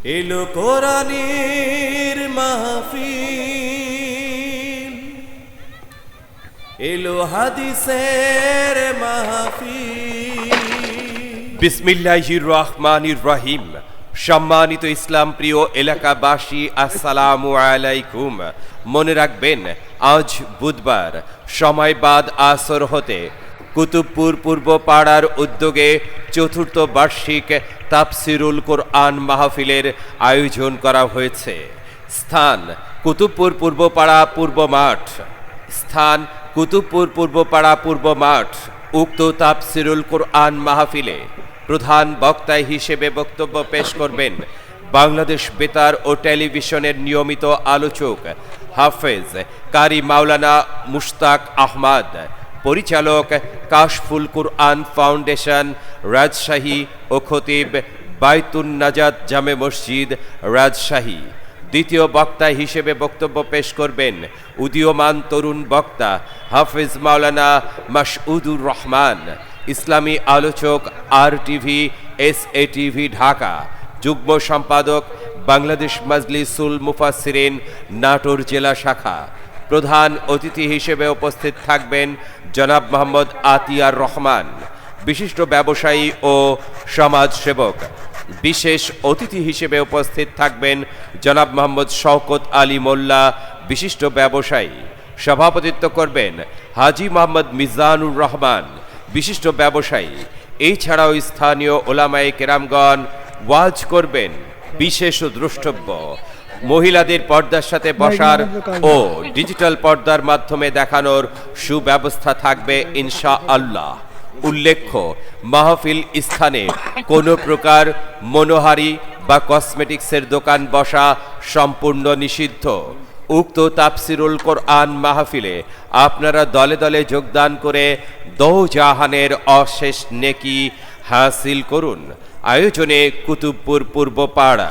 এলো কোরআনের মাহফিল, এলো হাদিসের মাহফিল। বিসমিল্লাহির রহমানির রহিম। সম্মানিত ইসলাম প্রিয় এলাকাবাসী, আসসালামু আলাইকুম। মনে রাখবেন, আজ বুধবার সময় বাদ আসর হতে কুতুবপুর পূর্ব পাড়ার উদ্যোগে চতুর্থ বার্ষিক তাফসিরুল কোরআন মাহফিলের আয়োজন করা হয়েছে। স্থান কুতুবপুর পূর্বপাড়া পূর্ব মাঠ। স্থান কুতুবপুর পূর্বপাড়া পূর্ব মাঠ। উক্ত তাফসিরুল কোরআন মাহফিলে প্রধান বক্তা হিসেবে বক্তব্য পেশ করবেন বাংলাদেশ বেতার ও টেলিভিশনের নিয়মিত আলোচক হাফেজ কারি মাওলানা মুশতাক আহমদ, পরিচালক কাশফুল কুরআন ফাউন্ডেশন রাজশাহী ও খতিব বাইতুন নাজাত জামে মসজিদ রাজশাহী। দ্বিতীয় বক্তা হিসেবে বক্তব্য পেশ করবেন উদীয়মান তরুণ বক্তা হাফেজ মাওলানা মাসউদুর রহমান, ইসলামী আলোচক RTV SATV ঢাকা, যুগ্ম সম্পাদক বাংলাদেশ মাজলিসুল মুফাসসিরিন নাটোর জেলা শাখা। প্রধান অতিথি হিসেবে উপস্থিত থাকবেন জনাব মোহাম্মদ আতিয়ার রহমান, বিশিষ্ট ব্যবসায়ী ও সমাজসেবক। বিশেষ অতিথি হিসেবে উপস্থিত থাকবেন জনাব মোহাম্মদ শওকত আলী মোল্লা, বিশিষ্ট ব্যবসায়ী। সভাপতিত্ব করবেন হাজী মোহাম্মদ মিজানুর রহমান, বিশিষ্ট ব্যবসায়ী। এছাড়াও স্থানীয় ওলামায়ে কেরামগণ ওয়াজ করবেন। বিশেষ দ্রষ্টব্য, মহিলাদের পর্দার সাথে বসার ও ডিজিটাল পর্দার মাধ্যমে দেখানোর সুব্যবস্থা থাকবে ইনশাআল্লাহ। উল্লেখ্য, মাহফিল স্থানে কোনো প্রকার মনোহারি বা কসমেটিক্সের দোকান বসা সম্পূর্ণ নিষিদ্ধ। উক্ত তাফসিরুল কোরআন মাহফিলে আপনারা দলে দলে যোগদান করে দোজাহানের অশেষ নেকি হাসিল করুন। আয়োজনে কুতুবপুর পূর্ব পাড়া।